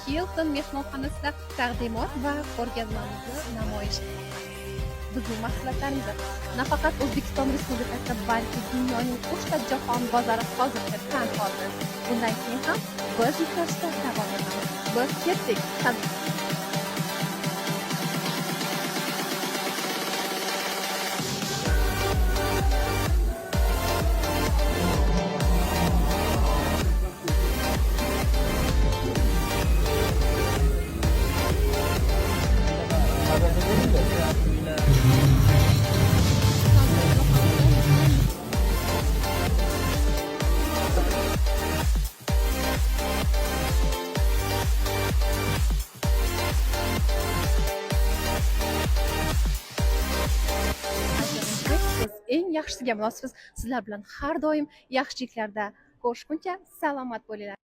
Hilton mehmonxonasida taqdimot va ko'rgazmamizni namoyish etmoqdamiz. Bizning mahsulotlarimizni nafaqat O'zbekiston Respublikasida, balki dunyoning 3 jahon bozori hozircha tan oldi. Bundan keyin ham biz yutishda davom etamiz. Biz ketdik. Biz eng yaxshisiga munosibmiz. Sizlar bilan har doim yaxshiliklarda ko'rishguncha salomat bo'linglar.